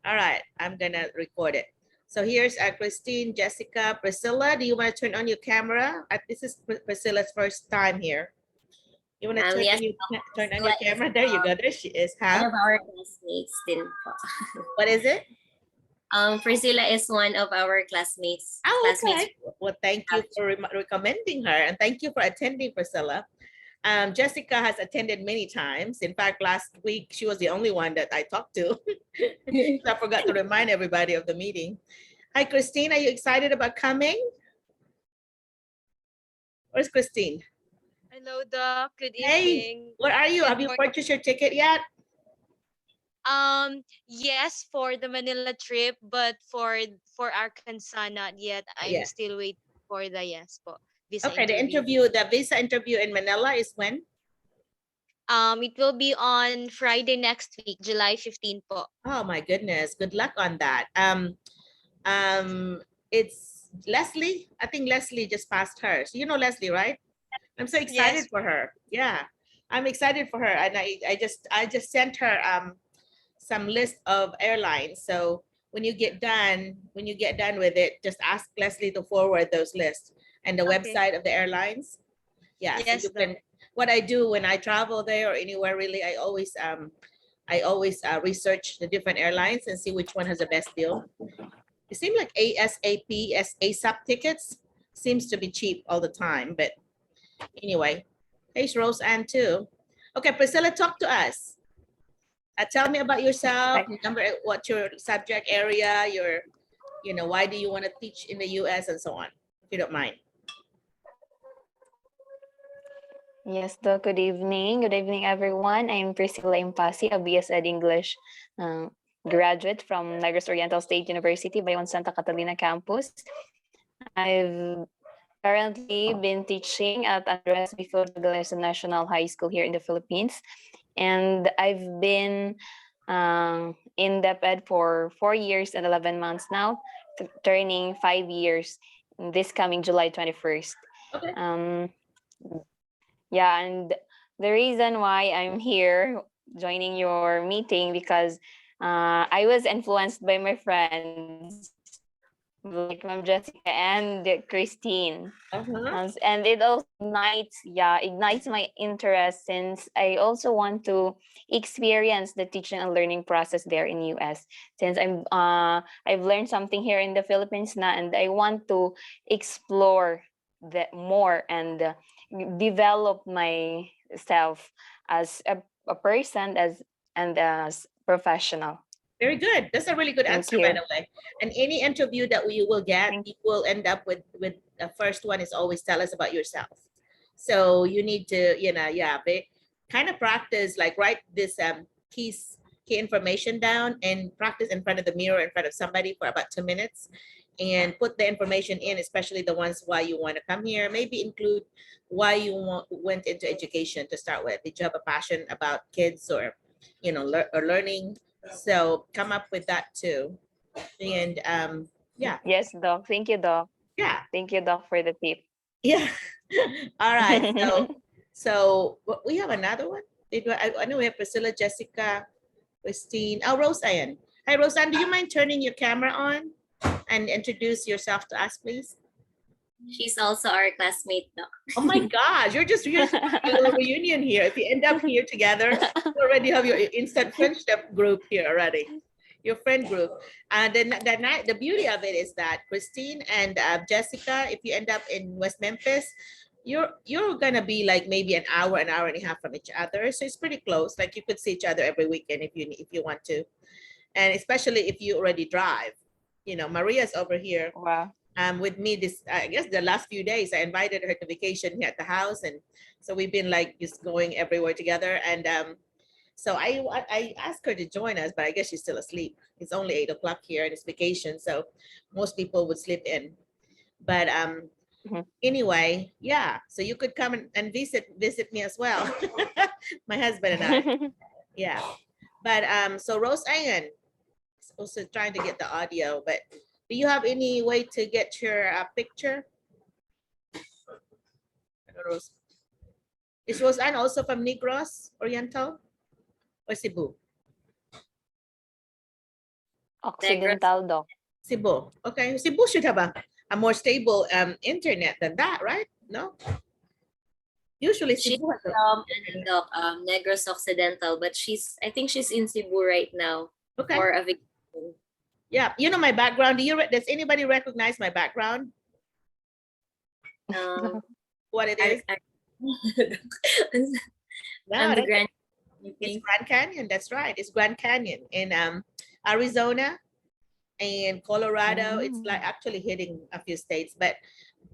All right, I'm gonna record it. So here's Christine, Jessica, Priscilla. Do you want to turn on your camera? This is Priscilla's first time here. You want to Yes, turn on your camera? There you go. There she is. One Huh? of our classmates din po. What is it? Priscilla is one of our classmates. Oh, okay. Well, thank you for recommending her, and thank you for attending, Priscilla. Jessica has attended many times. In fact, last week, she was the only one that I talked to. So I forgot to remind everybody of the meeting. Hi, Christine. Are you excited about coming? Where's Christine? Hello, Doc. Good Hey, evening. where are you? Have you purchased your ticket yet? Yes, for the Manila trip, but for Arkansas, not yet. I'm still waiting for the visa Okay, interview. the visa interview in Manila is when? It will be on Friday next week, July 15 po. Oh my goodness, good luck on that. It's Leslie. I think Leslie just passed her. So you know Leslie, right? I'm so excited for her. Yeah, I'm excited for her, and I just sent her some list of airlines. So when you get done with it, just ask Leslie to forward those lists and the website of the airlines. Yeah, so you can. What I do when I travel there or anywhere really, I always research the different airlines and see which one has the best deal. It seems like ASAP tickets seems to be cheap all the time, but anyway. Hey, Rose Ann too. Okay, Priscilla, talk to us. Tell me about yourself. What's your subject area? Why do you want to teach in the U.S. and so on, if you don't mind. Yes, Doc. Good evening. Good evening, everyone. I'm Priscilla Impasi, a BS Ed English graduate from Negros Oriental State University, Bayon Santa Catalina campus. I've currently been teaching at Andres Bifo National High School here in the Philippines. And I've been in DepEd for 4 years and 11 months now, turning 5 years this coming July 21st. Okay. Yeah, and the reason why I'm here joining your meeting because I was influenced by my friends like Ma'am Jessica and Christine. And it also ignites my interest since I also want to experience the teaching and learning process there in US. Since I've learned something here in the Philippines now, and I want to explore that more and develop myself as a person and as professional. Very good. That's a really good answer, by the way. And any interview that we will get, you will end up with the first one is always tell us about yourself. So you need to, kind of practice, like write this key information down and practice in front of the mirror in front of somebody for about 2 minutes and put the information in, especially the ones why you want to come here. Maybe include why you went into education to start with. Did you have a passion about kids or, or learning? So come up with that too. And yeah. Yes, Doc. Thank you, Doc. Yeah. Thank you, Doc, for the tip. Yeah. All right. So we have another one. I know we have Priscilla, Jessica, Christine. Oh, Roseanne. Hi, Roseanne. Do you mind turning your camera on and introduce yourself to us, please? She's also our classmate, Doc. Oh my gosh, you're just a reunion here. If you end up here together, you already have your instant friendship group here already, your friend group. And then the beauty of it is that Christine and Jessica, if you end up in West Memphis, you're gonna be like maybe an hour and a half from each other. So it's pretty close. Like you could see each other every weekend if you want to, and especially if you already drive. Maria's over here. Wow. With me this, I guess the last few days, I invited her to vacation here at the house. And so we've been like just going everywhere together. And so I asked her to join us, but I guess she's still asleep. It's only 8 o'clock here and it's vacation. So most people would sleep in. But anyway, yeah. So you could come and visit me as well. My husband and I. Yeah. But so Roseanne is also trying to get the audio, but do you have any way to get your picture? Is Roseanne also from Negros Oriental or Cebu? Occidental, Doc. Cebu. Okay, Cebu should have a more stable internet than that, right? No? Usually She's Cebu has from Doc, Negros Occidental, but I think she's in Cebu right now okay. for a vacation. Yeah, you know my background. Does anybody recognize my background? What it is? On the Grand It's Grand Canyon. That's right. It's Grand Canyon in Arizona and Colorado. It's like actually hitting a few states, but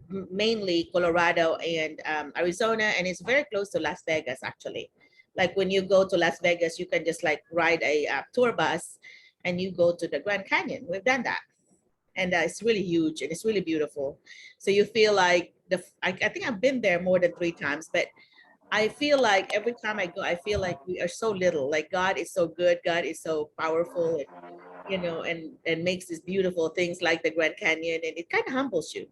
mainly Colorado and Arizona, and it's very close to Las Vegas actually. Like when you go to Las Vegas, you can just like ride a tour bus and you go to the Grand Canyon. We've done that. And it's really huge and it's really beautiful. So you feel like I think I've been there more than 3 times, but I feel like every time I go, I feel like we are so little. Like God is so good, God is so powerful, and, you know, and makes these beautiful things like the Grand Canyon, and it kind of humbles you.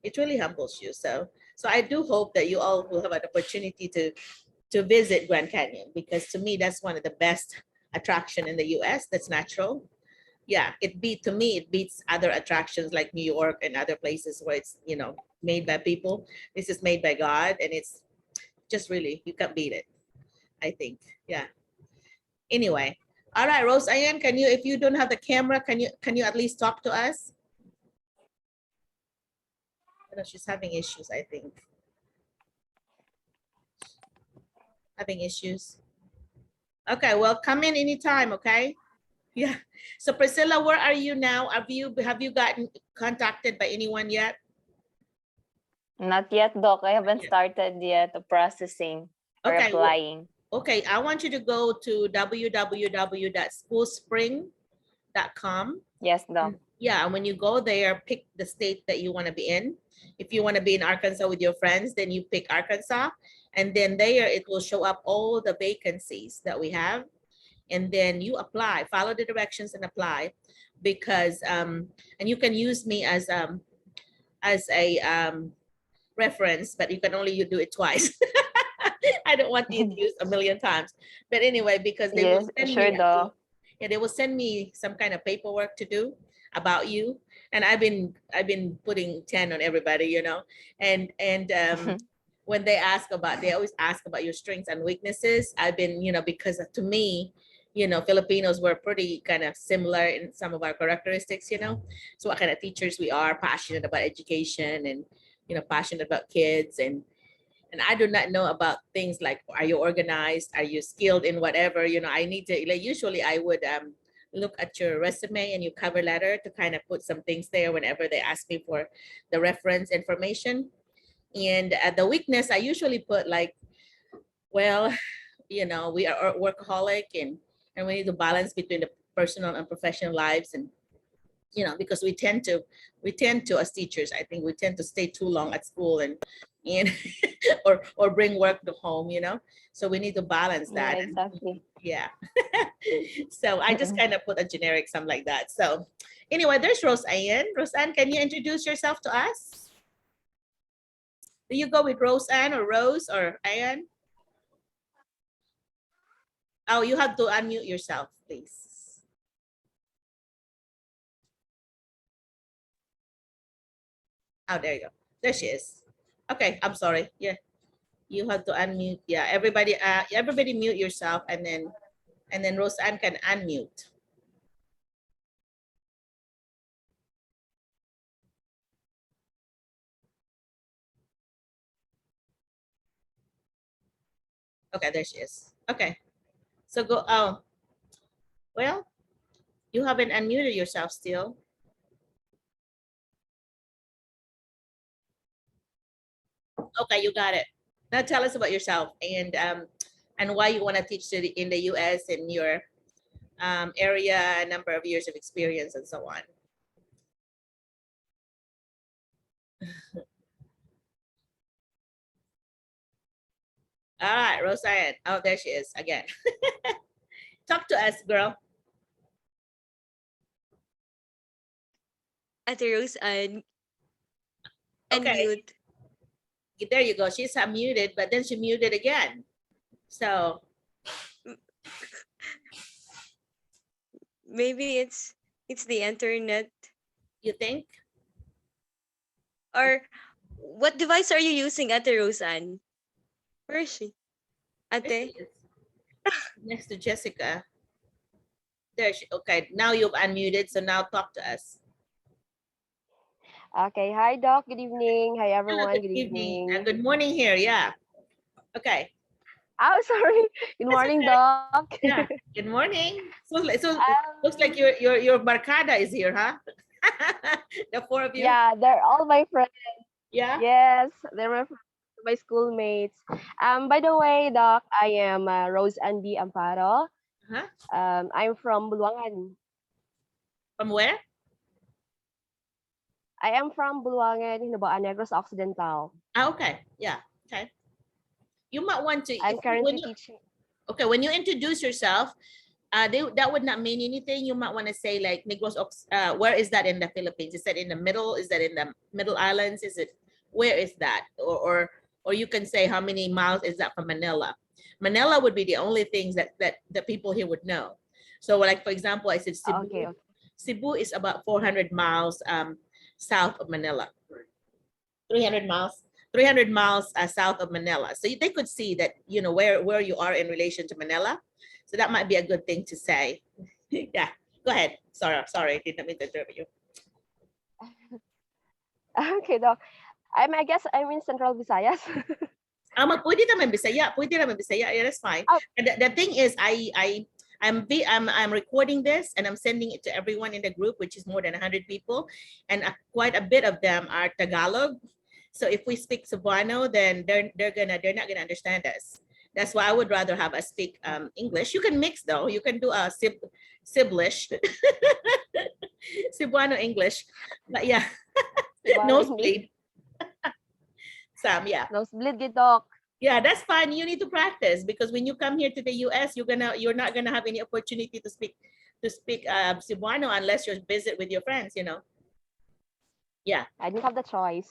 It really humbles you. So I do hope that you all will have an opportunity to visit Grand Canyon, because to me that's one of the best attraction in the US that's natural. Yeah, it beats other attractions like New York and other places where it's, you know, made by people. This is made by God, and it's just really, you can't beat it, I think. Yeah. Anyway, all right, Rose Ann, can you, if you don't have the camera, can you at least talk to us? I know she's having issues, I think. Having issues. Okay, well, come in anytime, okay? Yeah. So Priscilla, where are you now? Have you gotten contacted by anyone yet? Not yet, Doc. I haven't started yet the processing or Okay, applying. Okay, I want you to go to www.schoolspring.com. Yes, Doc. Yeah, and when you go there, pick the state that you want to be in. If you want to be in Arkansas with your friends, then you pick Arkansas. And then there it will show up all the vacancies that we have. And then you apply, follow the directions and apply, because and you can use me as a reference, but you can only do it twice. I don't want you to use a million times. But anyway, because they will send me, yeah, they will send me some kind of paperwork to do about you. And I've been putting 10 on everybody, you know. And when they always ask about your strengths and weaknesses. I've been, you know, because to me, you know, Filipinos were pretty kind of similar in some of our characteristics, you know. So what kind of teachers we are, passionate about education and, you know, passionate about kids, and I do not know about things like, are you organized? Are you skilled in whatever? You know, I need to, like, usually I would look at your resume and your cover letter to kind of put some things there whenever they ask me for the reference information. And the weakness, I usually put like, well, you know, we are workaholic, and we need to balance between the personal and professional lives. And you know, because we tend to as teachers, I think we tend to stay too long at school and or bring work to home, you know. So we need to balance that. Yeah, exactly. Yeah. So I just kind of put a generic something like that. So anyway, there's Rose Ann. Rose Ann, can you introduce yourself to us? Do you go with Rose Ann or Rose or Ann? Oh, you have to unmute yourself, please. Oh, there you go. There she is. Okay, I'm sorry. Yeah, you have to unmute. Yeah, everybody mute yourself, and then Rose Ann can unmute. Okay, there she is. Okay, so go. Oh, well, you haven't unmuted yourself still. Okay, you got it. Now tell us about yourself and why you want to teach in the U.S. and your area, number of years of experience, and so on. All right, Roseanne. Oh, there she is again. Talk to us, girl. Ate Rose, Okay. unmute. There you go. She's unmuted, but then she muted again. So Maybe it's It's the internet. You think? Or what device are you using, Ate Roseanne? Where is she? There Ate? she is. Next to Jessica. There she, okay, now you've unmuted, so now talk to us. Okay. Hi, Doc. Good evening. Hi, Ah, everyone. good Good evening. evening. Good morning here, yeah. Okay. Oh, sorry. Good That's morning, okay. Doc. Yeah. Good morning. So, so looks like Um, your barkada is here, huh? The four of you. yeah, they're all my friends. Yeah. Yes, they're my schoolmates. By the way, Doc, I am Rose Andy Amparo. Huh? I'm from Buluangan. From where? I am from Buluangan, Hinabaan Negros Occidental. Ah, okay. Yeah. Okay. You might want to, if I'm you, when currently you, teaching. okay, when you introduce yourself, that would not mean anything. You might want to say like where is that in the Philippines? Is that in the middle? Is that in the middle islands? Is it, where is that? Or you can say how many miles is that from Manila? Manila would be the only things that the people here would know. So like for example, I said Cebu. Okay, okay. Cebu is about 400 miles south of Manila. 300 miles. 300 miles south of Manila. So they could see that, you know, where you are in relation to Manila. So that might be a good thing to say. Yeah, go ahead. Sorry, didn't mean to interrupt you. Okay, Doc. I guess I'm in Central Visayas. Pwede naman Bisaya. Pwede naman Bisaya. Yeah, that's fine. Oh. And the thing is, I'm recording this and I'm sending it to everyone in the group, which is more than 100 people, and quite a bit of them are Tagalog. So if we speak Cebuano, then they're not gonna understand us. That's why I would rather have us speak English. You can mix though. You can do a Siblish, Cebuano English, but yeah, Cebuano English. nosebleed. Sam, yeah. Nosebleed, good, Doc. Yeah, that's fine. You need to practice because when you come here to the US, you're not gonna have any opportunity to speak Cebuano unless you're visit with your friends, you know. Yeah. I didn't have the choice.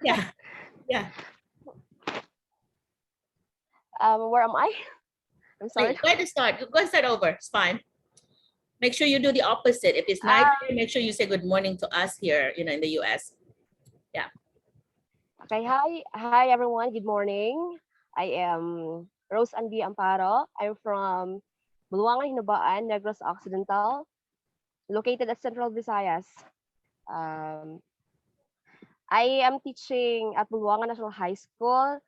Yeah. Yeah. Where am I? I'm sorry. Go ahead and start. Go and start over. It's fine. Make sure you do the opposite. If it's night here, make sure you say good morning to us here, you know, in the US. Yeah. Okay, hi everyone. Good morning. I am Rose Andy Amparo. I'm from Buluangan, Hinabaan, Negros Occidental, located at Central Visayas. Um, I am teaching at Buluangan National High School.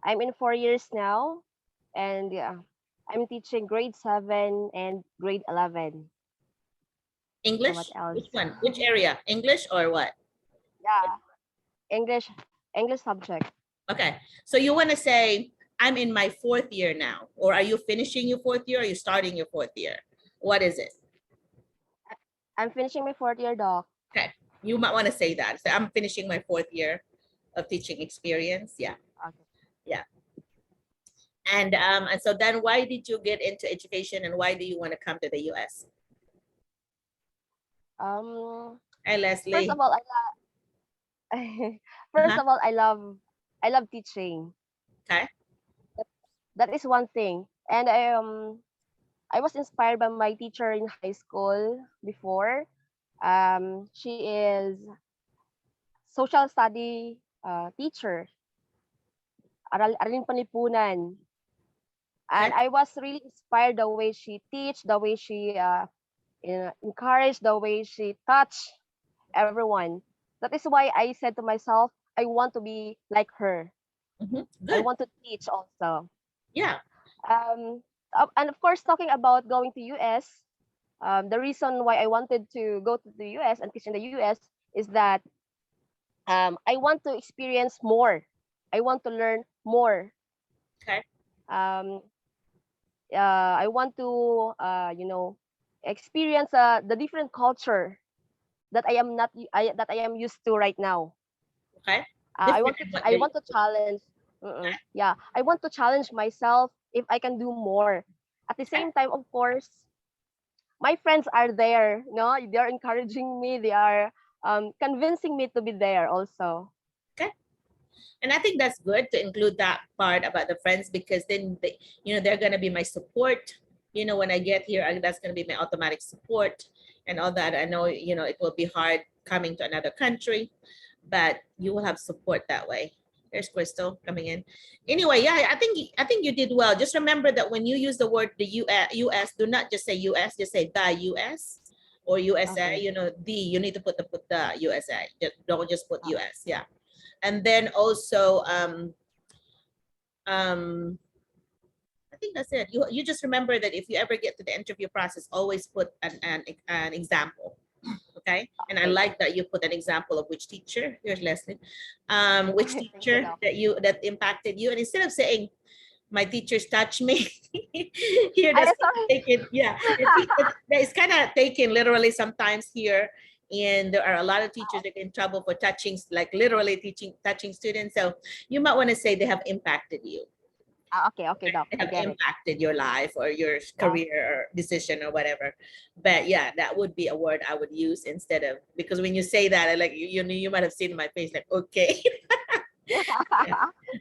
I'm in 4 years now, and yeah, I'm teaching grade 7 and grade 11. So what English? else? Which one? Which area? English or what? Yeah, English, English subject. Okay. So you want to say, I'm in my 4th year now, or are you finishing your 4th year? Or are you starting your 4th year? What is it? I'm finishing my 4th year, Doc. Okay. You might want to say that. So I'm finishing my 4th year of teaching experience. Yeah. Okay. Yeah. And so then why did you get into education and why do you want to come to the US? Hi, Leslie. First of all, first of all, I love teaching. Okay. That is one thing. And I was inspired by my teacher in high school before. She is social study teacher, Aralin Panipunan. And Okay. I was really inspired the way she teach, the way she encourage, the way she touch everyone. That is why I said to myself, I want to be like her. I Good. want to teach also. Yeah. And of course, talking about going to US, the reason why I wanted to go to the US and teach in the US is that I want to experience more. I want to learn more. Okay. Um, I want to, experience the different culture that I am not that I am used to right now. Okay. I Different want to than what I they- want to challenge. Yeah, I want to challenge myself if I can do more. At the same time, of course, my friends are there. No, they are encouraging me. They are convincing me to be there also. Okay. And I think that's good to include that part about the friends because then they're gonna be my support, you know, when I get here, that's going to be my automatic support and all that. I know, you know, it will be hard coming to another country, but you will have support that way. There's Crystal coming in. Anyway, yeah, I think you did well. Just remember that when you use the word the US, do not just say US, just say the US or USA. Okay. You know, you need to put the USA. Don't just put US. Yeah, and then also I think that's it. You just remember that if you ever get to the interview process, always put an example. Okay. And I Okay. like that you put an example of which teacher. Here's Leslie. Which Thank you, teacher Doc. that impacted you. And instead of saying my teachers touch me, here I that's sorry. taken, yeah. It's kind of taken literally sometimes here. And there are a lot of teachers that get in trouble for touching, like literally touching students. So you might want to say they have impacted you, Okay, okay, Doc. I have get it. impacted your life or your Yeah. career or decision or whatever. But yeah, that would be a word I would use instead of, because when you say that, I like you might have seen my face like, okay.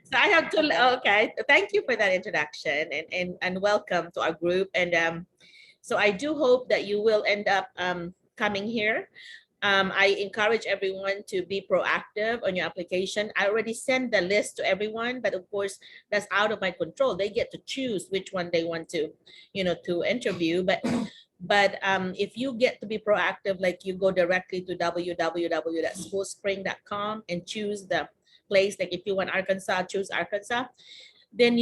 So I have to, okay, thank you for that introduction and welcome to our group. And so I do hope that you will end up coming here. I encourage everyone to be proactive on your application. I already sent the list to everyone, but of course that's out of my control. They get to choose which one they want to, you know, to interview. But if you get to be proactive, like you go directly to www.schoolspring.com and choose the place. Like if you want Arkansas, choose Arkansas. Then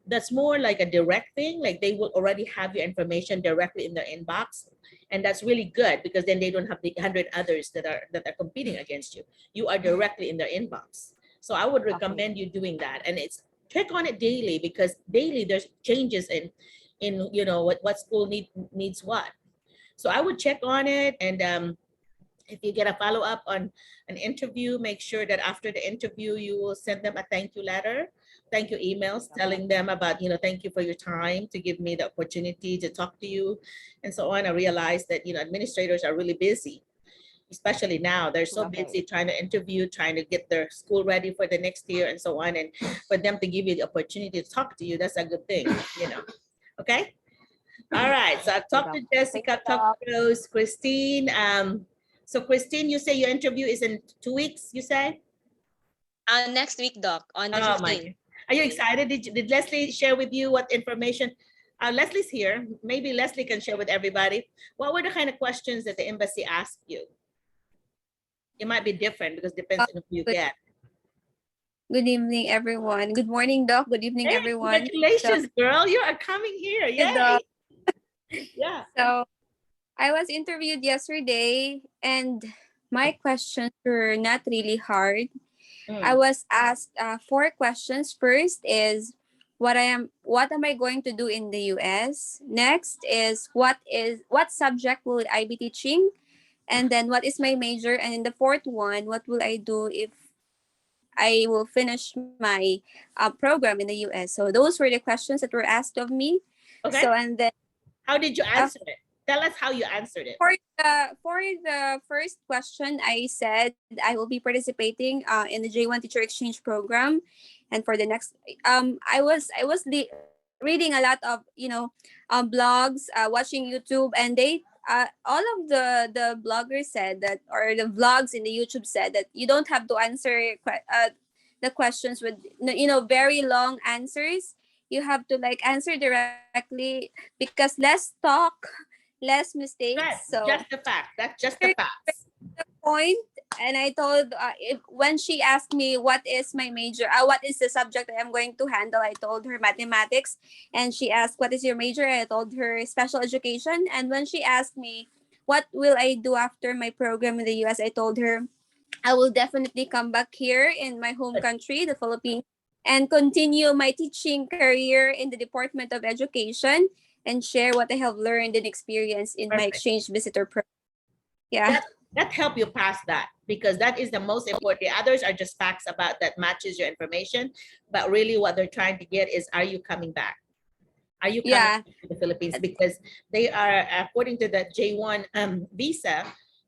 that's more like a direct thing. Like they will already have your information directly in their inbox, and that's really good because then they don't have the 100 others that are competing against you. You are directly in their inbox. So I would recommend you doing that, and it's check on it daily because daily there's changes in you know what school needs what. So I would check on it, and if you get a follow-up on an interview, make sure that after the interview, you will send them a thank you letter, thank you emails, telling them about, you know, thank you for your time to give me the opportunity to talk to you and so on. I realize that, you know, administrators are really busy, especially now. They're so busy trying to interview, trying to get their school ready for the next year and so on. And for them to give you the opportunity to talk to you, that's a good thing, you know, okay? All right, so I've talked to Jessica, I've talked to Rose, Christine. So Christine, you say your interview is in 2 weeks, you say? Next week, Doc, on the Oh 15th. my, are you excited? Did Leslie share with you what information? Leslie's here. Maybe Leslie can share with everybody. What were the kind of questions that the embassy asked you? It might be different because it depends on who you get. Good evening, everyone. Good morning, Doc. Good evening, Hey, everyone. congratulations, girl. You are coming here. Hey, Yay. Doc. Yeah. So I was interviewed yesterday and my questions were not really hard. I was asked 4 questions. First is what am I going to do in the US? Next is what subject will I be teaching? And then what is my major? And in the fourth one, what will I do if I will finish my program in the US? So those were the questions that were asked of me. Okay. So and then how did you answer it? Tell us how you answered it. For the first question, I said I will be participating in the J1 Teacher Exchange Program, and for the next, I was reading a lot of blogs, watching YouTube, and they all of the bloggers said that, or the vlogs in the YouTube said that you don't have to answer the questions with very long answers. You have to like answer directly because less talk, less mistakes. Right. So just the fact. That's just the facts. the point. And I told when she asked me what is my major, what is the subject that I'm going to handle, I told her mathematics. And she asked, what is your major? I told her special education. And when she asked me, what will I do after my program in the US? I told her, I will definitely come back here in my home country, the Philippines, and continue my teaching career in the Department of Education and share what I have learned and experienced in my exchange visitor program. Yeah. That help you pass that, because that is the most important. The others are just facts about that matches your information, but really what they're trying to get is, are you coming back? Are you coming back to the Philippines? Because they are, according to the J1 visa,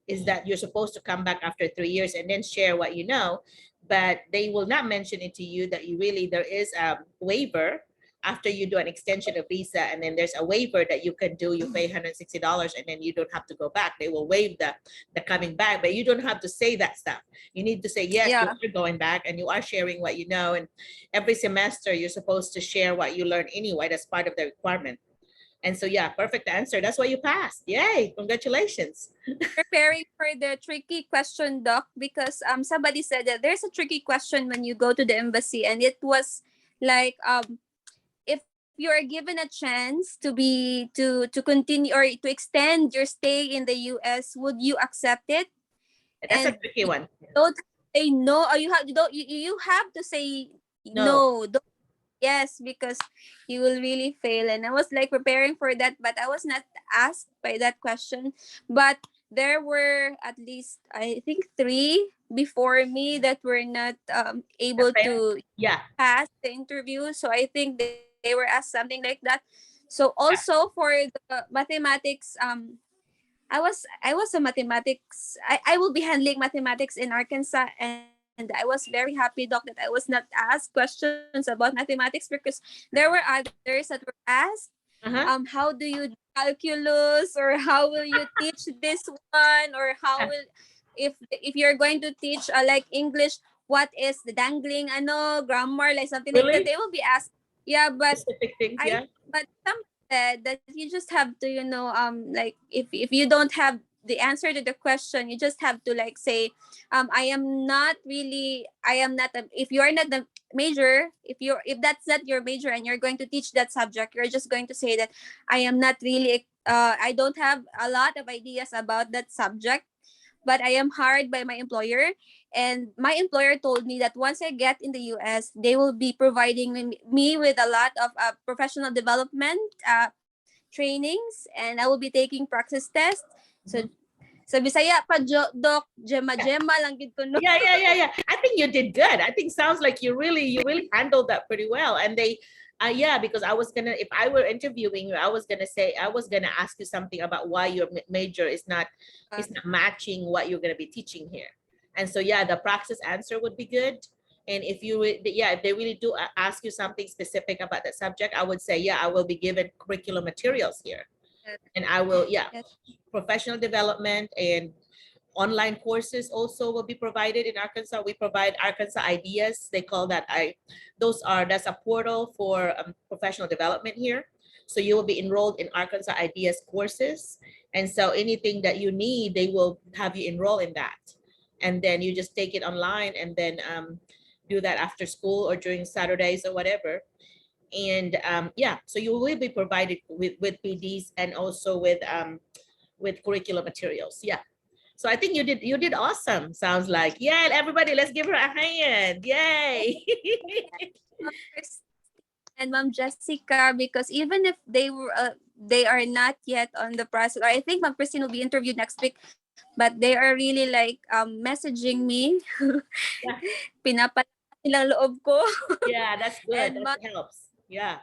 is that you're supposed to come back after 3 years and then share what you know, but they will not mention it to you that you really, there is a waiver after you do an extension of visa, and then there's a waiver that you can do, you pay $160 and then you don't have to go back. They will waive the coming back, but you don't have to say that stuff. You need to say, yes, Yeah. you're going back and you are sharing what you know. And every semester you're supposed to share what you learn anyway. That's part of the requirement. And so, yeah, perfect answer. That's why you passed. Yay, congratulations. Preparing for the tricky question, Doc, because somebody said that there's a tricky question when you go to the embassy, and it was like if you are given a chance to continue or to extend your stay in the US, would you accept it? That's a And tricky one. don't say no, or you have to say No. no. Don't, yes, because you will really fail. And I was like preparing for that, but I was not asked by that question. But there were at least, I think, 3 before me that were not able to Yeah. pass the interview. So I think they were asked something like that. So also for the mathematics, I was a mathematics. I will be handling mathematics in Arkansas, and I was very happy, Doc, that I was not asked questions about mathematics, because there were others that were asked, how do you do calculus, or how will you teach this one, or how will, if you're going to teach like English, what is the dangling grammar, like something like that. Really? They will be asked. Yeah, but Specific things, I yeah. but some said that you just have to, like if you don't have the answer to the question, you just have to like say, I am not if you are not the major, if that's not your major and you're going to teach that subject, you're just going to say that I am not really I don't have a lot of ideas about that subject, but I am hired by my employer. And my employer told me that once I get in the US, they will be providing me with a lot of professional development trainings, and I will be taking practice tests. So, sa Bisaya pa, Doc, Gemma lang gid ko, no? Yeah. I think you did good. I think sounds like you really handled that pretty well. And they, yeah, because if I were interviewing you, I was gonna ask you something about why your major is not matching what you're gonna be teaching here. And so, yeah, the practice answer would be good. And if if they really do ask you something specific about that subject, I would say, yeah, I will be given curriculum materials here. And I will, Yes. professional development and online courses also will be provided in Arkansas. We provide Arkansas Ideas. They call that that's a portal for professional development here. So you will be enrolled in Arkansas Ideas courses. And so anything that you need, they will have you enroll in that. And then you just take it online and then do that after school or during Saturdays or whatever. And so you will be provided with PDs and also with curriculum materials. Yeah. So I think you did awesome. Sounds like. Yeah, everybody, let's give her a hand. Yay. And Ma'am Jessica, because even if they are not yet on the process, or I think Ma'am Christine will be interviewed next week, but they are really like messaging me. Yeah. Pinapalakas nilang loob ko. Yeah, that's good. And That helps. Yeah.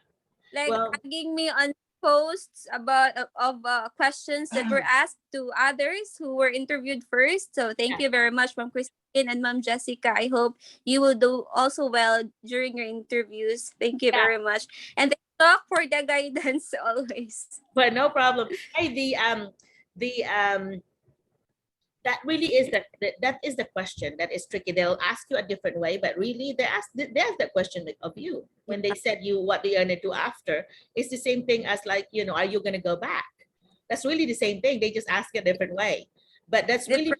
like Well, tagging me on posts about of questions that were asked to others who were interviewed first. So thank you very much, Ma'am Christine and Ma'am Jessica. I hope you will do also well during your interviews. Thank you very much. And talk for the guidance always. but no problem. Hey, that really is that is the question that is tricky. They'll ask you a different way, but really they ask the question of you when they said you what they're gonna do after. It's the same thing as like, are you gonna go back? That's really the same thing. They just ask a different way. But that's really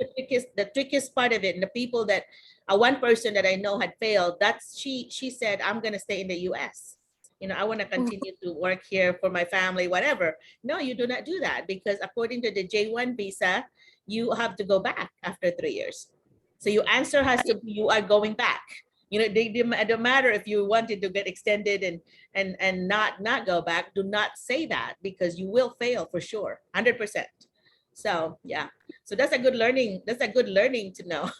the trickiest part of it. And the people that one person that I know had failed, she said, I'm gonna stay in the US. I want to continue to work here for my family, whatever. No, you do not do that, because according to the J1 visa, you have to go back after 3 years. So your answer has to be, you are going back. It don't matter if you wanted to get extended and not go back. Do not say that, because you will fail for sure, 100%. So yeah, so that's a good learning. That's a good learning to know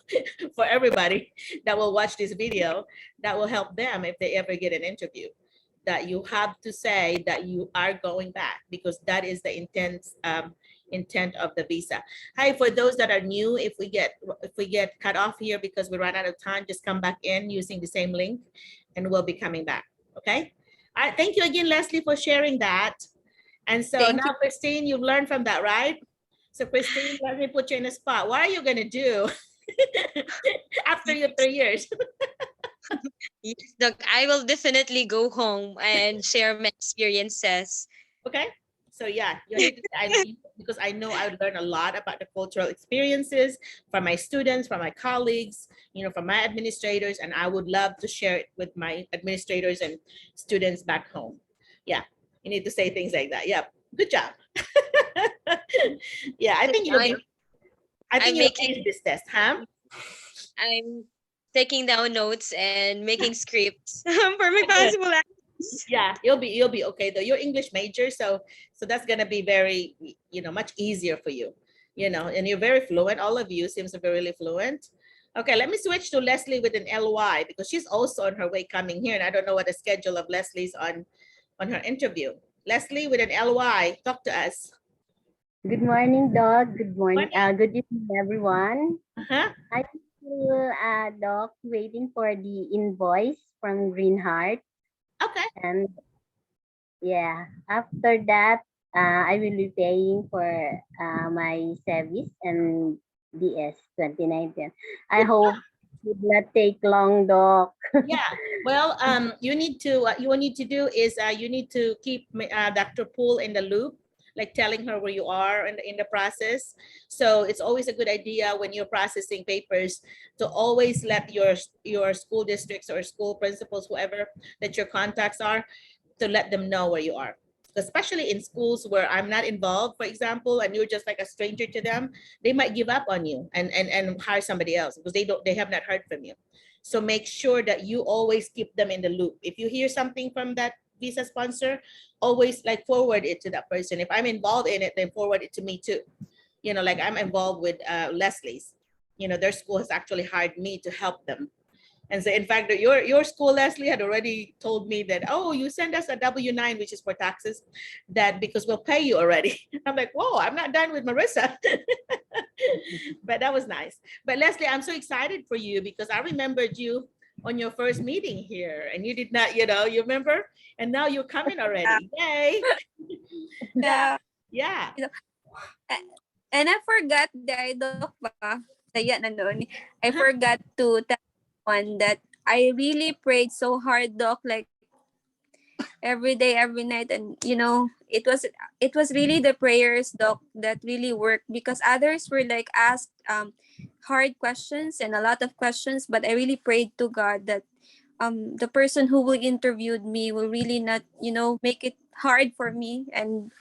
for everybody that will watch this video. That will help them if they ever get an interview. That you have to say that you are going back, because that is the intent of the visa. Hi, for those that are new, if we get cut off here because we run out of time, just come back in using the same link and we'll be coming back. Okay. Thank you again, Leslie, for sharing that. And so Thank now, Christine, you've learned from that, right? So Christine, let me put you in a spot. What are you gonna do after your 3 years? Yes, Doc, I will definitely go home and share my experiences. Okay. So yeah, you need to, because I know I learned a lot about the cultural experiences from my students, from my colleagues, from my administrators, and I would love to share it with my administrators and students back home. Yeah, you need to say things like that. Yeah, good job. Yeah, I think you'll be. I think I'm you'll making ace this test, huh? I'm taking down notes and making scripts for my Good. possible answers. Yeah, you'll be okay though. You're English major, so that's gonna be very much easier for you. And you're very fluent. All of you seems to be really fluent. Okay, let me switch to Leslie with an LY because she's also on her way coming here, and I don't know what the schedule of Leslie's on her interview. Leslie with an LY, talk to us. Good morning, Doc. Good morning. Morning. Good evening, everyone. Uh-huh. I'm still, Doc, waiting for the invoice from Greenheart. Okay. And yeah, after that, I will be paying for my service and DS 2019. I hope it will not take long, Doc. Yeah. Well, you need to what you will need to do is you need to keep Dr. Poole in the loop, like telling her where you are in the process. So it's always a good idea when you're processing papers to always let your school districts or school principals, whoever that your contacts are, to let them know where you are. Especially in schools where I'm not involved, for example, and you're just like a stranger to them, they might give up on you and hire somebody else because they have not heard from you. So make sure that you always keep them in the loop. If you hear something from that visa sponsor, always like forward it to that person. If I'm involved in it, then forward it to me too. Like I'm involved with Leslie's. Their school has actually hired me to help them. And so in fact, your school, Leslie, had already told me that, oh, you send us a W-9, which is for taxes, that because we'll pay you already. I'm like, whoa, I'm not done with Marissa. But that was nice. But Leslie, I'm so excited for you because I remembered you on your first meeting here and you did not, you remember? And now you're coming already. Yay. Yeah. Yeah. And I forgot the doc pa. Saya na noon. I forgot to tell one that I really prayed so hard, doc, like every day, every night, and it was really the prayers, doc, that really worked because others were like asked hard questions and a lot of questions, but I really prayed to God that the person who will interviewed me will really not make it hard for me, and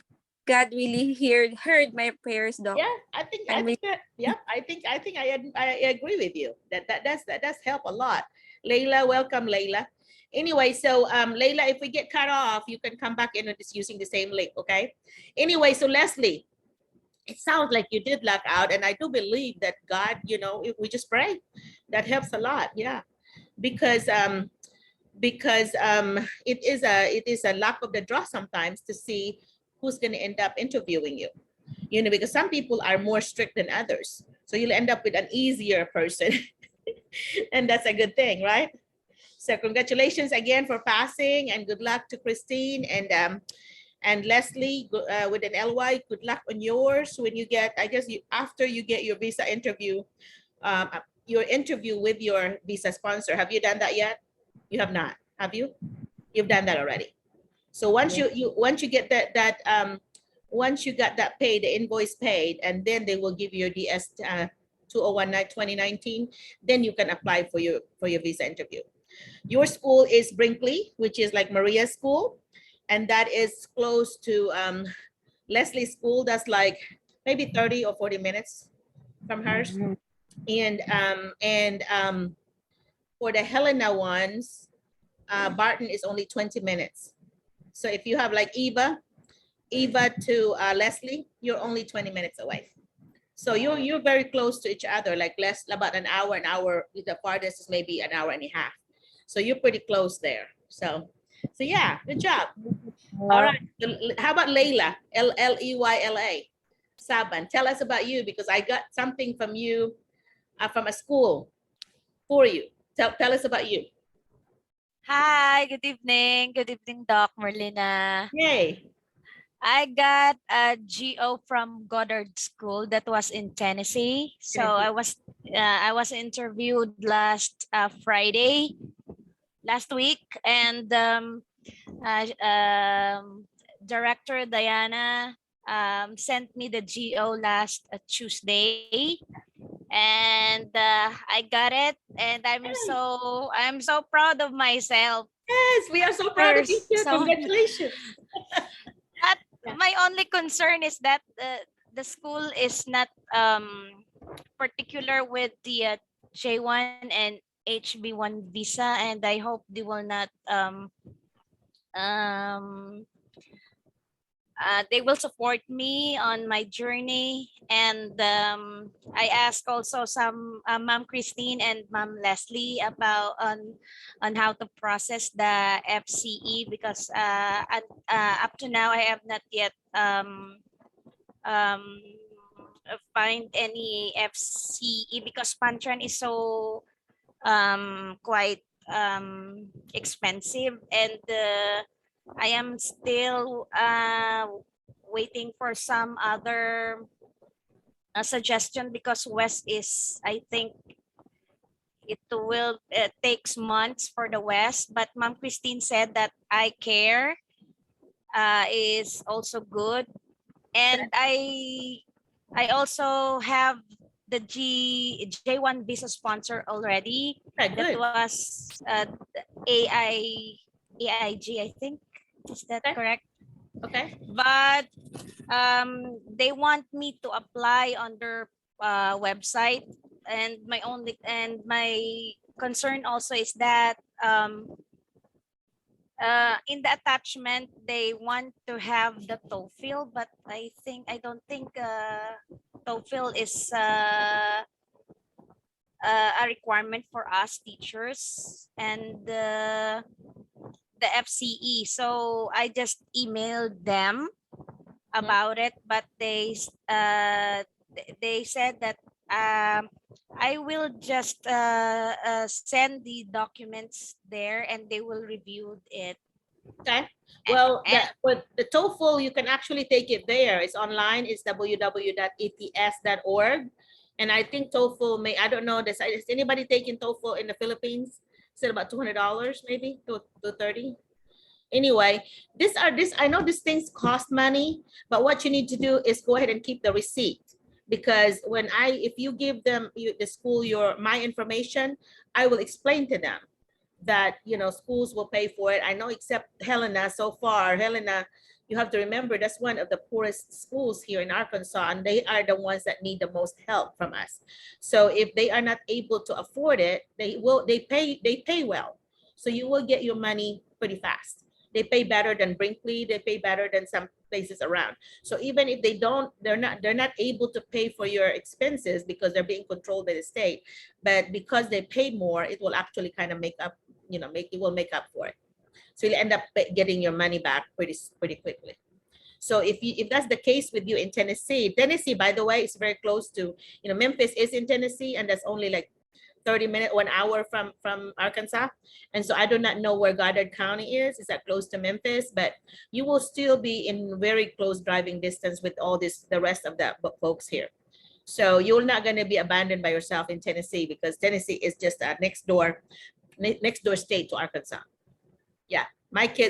God really heard my prayers, doc. Yeah, I think that, yeah, I think I agree with you. That's help a lot. Layla, welcome, Layla. Anyway, so Layla, if we get cut off, you can come back in and just using the same link, okay? Anyway, so Leslie, it sounds like you did luck out, and I do believe that God, if we just pray, that helps a lot. Yeah, because it is a luck of the draw sometimes to see who's going to end up interviewing you. Because some people are more strict than others. So you'll end up with an easier person. And that's a good thing, right? So congratulations again for passing and good luck to Christine and Leslie with an LY. Good luck on yours when you get, I guess after you get your visa interview, your interview with your visa sponsor. Have you done that yet? You have not, have you? You've done that already. So once once you get once you got that paid, the invoice paid, and then they will give you your DS 2019 2019, then you can apply for your visa interview. Your school is Brinkley, which is like Maria's school, and that is close to Leslie's school. That's like maybe 30 or 40 minutes from hers. And for the Helena ones, Barton is only 20 minutes. So if you have like Eva to Leslie, you're only 20 minutes away. So you're very close to each other, like less about an hour. The farthest is maybe an hour and a half. So you're pretty close there. So yeah, good job. All right. How about Layla? Leyla. Saban, tell us about you because I got something from you from a school for you. Tell us about you. Hi, good evening. Good evening, Doc Merlina. Yay. I got a GO from Goddard School that was in Tennessee. So I was interviewed last Friday last week, and uh, um, Director Diana sent me the GO last Tuesday, and I got it, and I'm so proud of myself. Yes, we are so proud of you too. So, Congratulations. but Yeah. my only concern is that the school is not particular with the J1 and HB1 visa, and I hope they will not um, they will support me on my journey. And I asked also some Ma'am Christine and Ma'am Leslie about on how to process the FCE, because up to now I have not yet um, find any FCE, because Pantran is so quite expensive, and I am still waiting for some other suggestion, because West is, I think it takes months for the West, but Ma'am Christine said that I care is also good, and I also have the J1 visa sponsor already. Okay, That good. was AIG, I think. Is that Okay. correct? Okay. But they want me to apply on their website, and my concern also is that in the attachment they want to have the TOEFL, but I don't think TOEFL is a requirement for us teachers, and the FCE. So I just emailed them about it, but they said that I will just send the documents there, and they will review it. Okay. Well, And but the TOEFL, you can actually take it there. It's online. It's www.ets.org. And I think TOEFL I don't know, is anybody taking TOEFL in the Philippines? Is it about $200 maybe to 30? Anyway, I know these things cost money, but what you need to do is go ahead and keep the receipt, because if you give them the school my information, I will explain to them that schools will pay for it. I know, except Helena so far. Helena, you have to remember, that's one of the poorest schools here in Arkansas, and they are the ones that need the most help from us. So if they are not able to afford it, they pay well. So you will get your money pretty fast. They pay better than Brinkley, they pay better than some places around. So even if they're not able to pay for your expenses because they're being controlled by the state, but because they pay more, it will actually kind of make up, it will make up for it. So you'll end up getting your money back pretty quickly. So if that's the case with you in Tennessee, by the way, is very close to, Memphis is in Tennessee, and that's only like 30 minutes, 1 hour from Arkansas. And so I do not know where Goddard County is. Is that close to Memphis? But you will still be in very close driving distance with the rest of the folks here. So you're not going to be abandoned by yourself in Tennessee, because Tennessee is just a next door state to Arkansas. Yeah,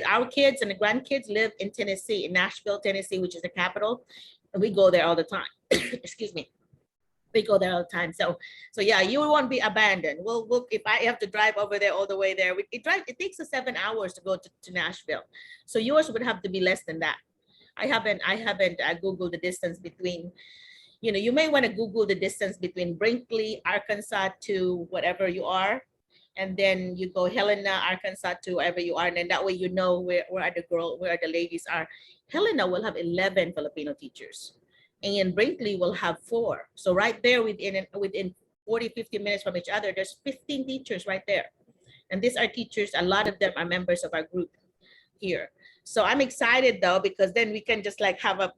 our kids and the grandkids live in Tennessee, in Nashville, Tennessee, which is the capital. And we go there all the time. Excuse me. We go there all the time. So yeah, you won't be abandoned. We'll if I have to drive over there all the way there, it takes us 7 hours to go to Nashville. So yours would have to be less than that. I haven't Googled the distance between, you may want to Google the distance between Brinkley, Arkansas to whatever you are. And then you go Helena, Arkansas to wherever you are. And then that way, where the ladies are. Helena will have 11 Filipino teachers. And Brinkley will have 4. So right there within 40, 50 minutes from each other, there's 15 teachers right there. And these are teachers, a lot of them are members of our group here. So I'm excited though, because then we can just like have a